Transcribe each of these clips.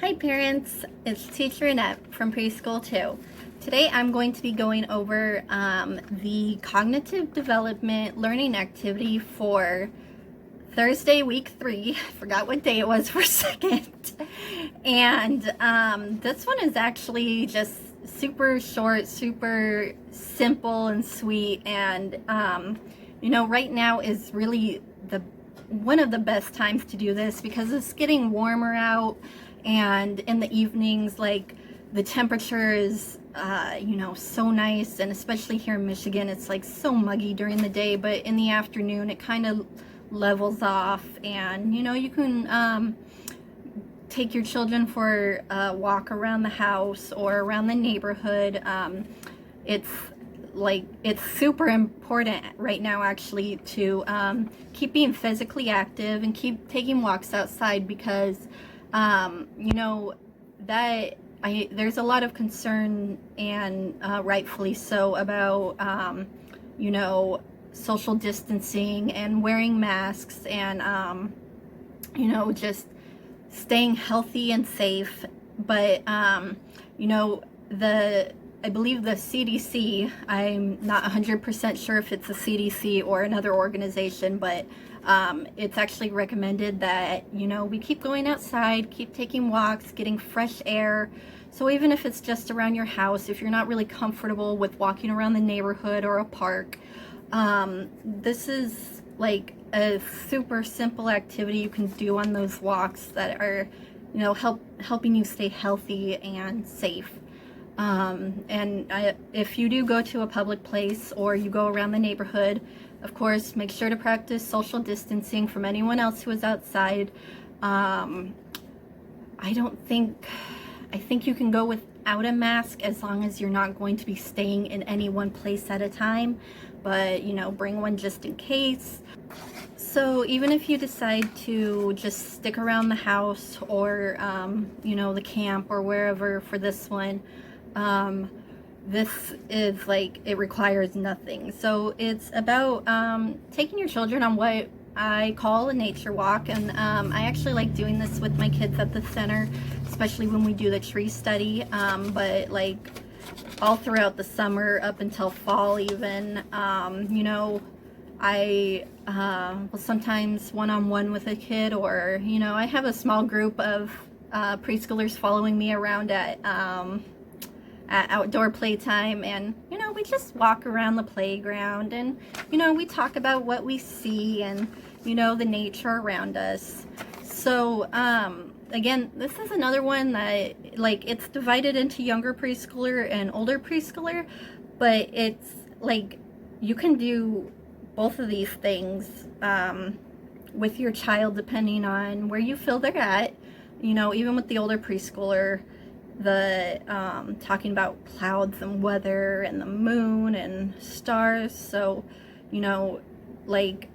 Hi parents, it's Teacher Annette from Preschool 2. Today I'm going to be going over the cognitive development learning activity for Thursday week 3. I forgot what day it was for a second. And this one is actually just super short, super simple and sweet, and right now is really one of the best times to do this because it's getting warmer out, and in the evenings, like, the temperature is so nice, and especially here in Michigan it's like so muggy during the day, but in the afternoon it kind of levels off, and you can take your children for a walk around the house or around the neighborhood. It's super important right now, actually, to keep being physically active and keep taking walks outside, because there's a lot of concern, and rightfully so, about social distancing and wearing masks, and just staying healthy and safe. But I believe the CDC, I'm not 100% sure if it's the CDC or another organization, but it's actually recommended that we keep going outside, keep taking walks, getting fresh air. So even if it's just around your house, if you're not really comfortable with walking around the neighborhood or a park, this is like a super simple activity you can do on those walks that are helping you stay healthy and safe. If you do go to a public place or you go around the neighborhood, of course, make sure to practice social distancing from anyone else who is outside. I think you can go without a mask as long as you're not going to be staying in any one place at a time, but bring one just in case. So even if you decide to just stick around the house, or the camp or wherever for this one, this is like, it requires nothing. So it's about taking your children on what I call a nature walk, and I actually like doing this with my kids at the center, especially when we do the tree study, but like all throughout the summer up until fall even. I will sometimes one-on-one with a kid, or I have a small group of preschoolers following me around at outdoor playtime, and we just walk around the playground, and we talk about what we see, and the nature around us. So again, this is another one that, like, it's divided into younger preschooler and older preschooler, but it's like you can do both of these things with your child depending on where you feel they're at. Even with the older preschooler, the talking about clouds and weather and the moon and stars. So like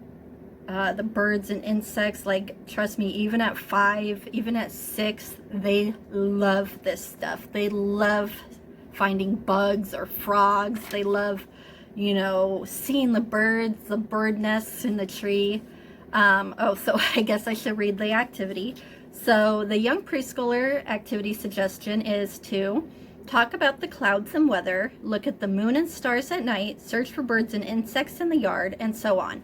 the birds and insects, like, trust me, even at 5, even at 6, they love this stuff. They love finding bugs or frogs. They love seeing the birds, the bird nests in the tree. So I guess I should read the activity. So the young preschooler activity suggestion is to talk about the clouds and weather, look at the moon and stars at night, search for birds and insects in the yard, and so on.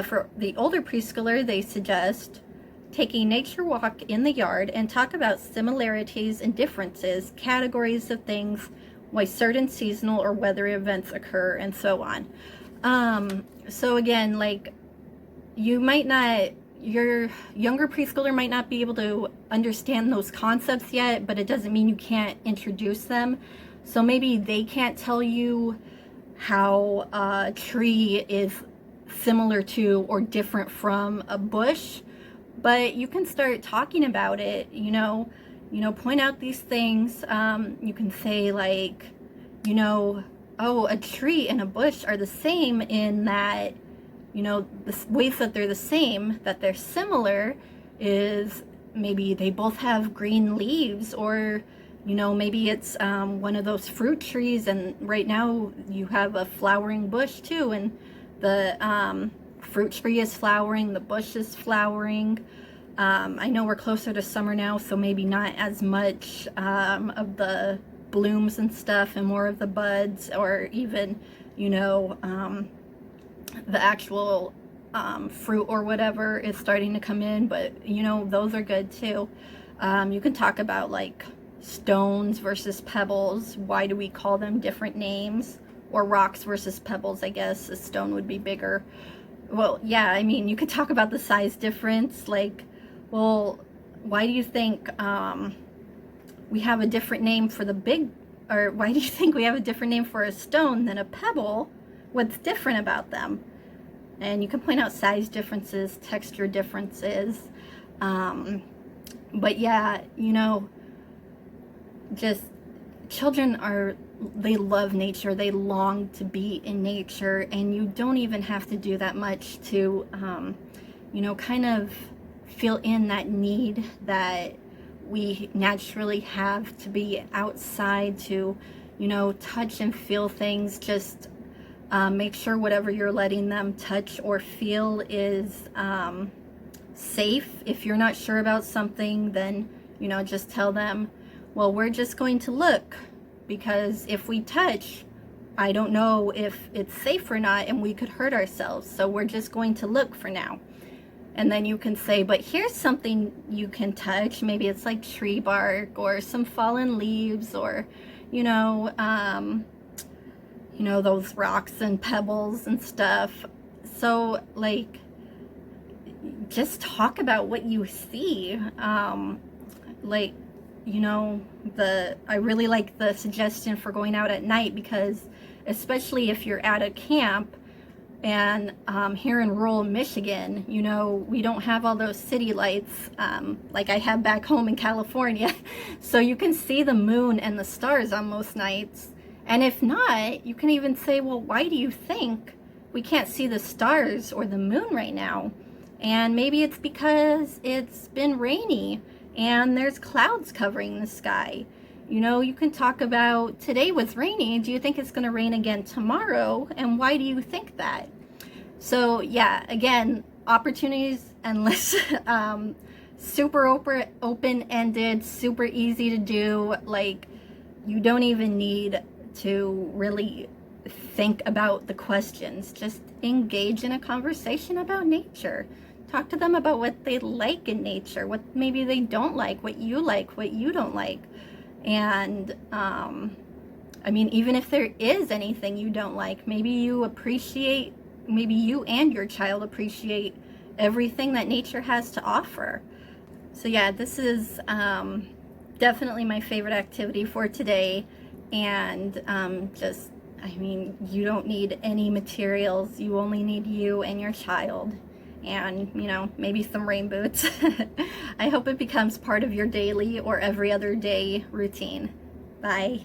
For the older preschooler, they suggest take a nature walk in the yard and talk about similarities and differences, categories of things, why certain seasonal or weather events occur, and so on. So again, like, your younger preschooler might not be able to understand those concepts yet, but it doesn't mean you can't introduce them. So maybe they can't tell you how a tree is similar to or different from a bush, but you can start talking about it, point out these things. You can say, like, oh, a tree and a bush are the same in that, the ways that they're the same, that they're similar, is maybe they both have green leaves, or maybe it's one of those fruit trees, and right now you have a flowering bush too, and the fruit tree is flowering, the bush is flowering. I know we're closer to summer now, so maybe not as much of the blooms and stuff and more of the buds, or even, you know, the actual fruit or whatever is starting to come in, but you know, those are good too. You can talk about like stones versus pebbles. Why do we call them different names? Or rocks versus pebbles, I guess. A stone would be bigger. Well, yeah, I mean, you could talk about the size difference. Like, well, why do you think we have a different name for the big, or why do you think we have a different name for a stone than a pebble? What's different about them? And you can point out size differences, texture differences. But yeah, you know, just children they love nature. They long to be in nature, and you don't even have to do that much to, you know, kind of fill in that need that we naturally have to be outside, to, you know, touch and feel things. Just make sure whatever you're letting them touch or feel is safe. If you're not sure about something, then, you know, just tell them, well, we're just going to look, because if we touch, I don't know if it's safe or not, and we could hurt ourselves. So we're just going to look for now. And then you can say, but here's something you can touch. Maybe it's like tree bark or some fallen leaves, or, you know, those rocks and pebbles and stuff. So like, just talk about what you see. Like, you know, I really like the suggestion for going out at night, because especially if you're at a camp, and here in rural Michigan, you know, we don't have all those city lights like I have back home in California. So you can see the moon and the stars on most nights. And if not, you can even say, well, why do you think we can't see the stars or the moon right now? And maybe it's because it's been rainy and there's clouds covering the sky. You know, you can talk about, today was rainy. Do you think it's going to rain again tomorrow? And why do you think that? So yeah, again, opportunities endless, super open-ended, super easy to do. Like, you don't even need to really think about the questions. Just engage in a conversation about nature. Talk to them about what they like in nature, what maybe they don't like, what you don't like. And I mean, even if there is anything you don't like, maybe you and your child appreciate everything that nature has to offer. So yeah, this is definitely my favorite activity for today. And I mean, you don't need any materials. You only need you and your child. And, you know, maybe some rain boots. I hope it becomes part of your daily or every other day routine. Bye.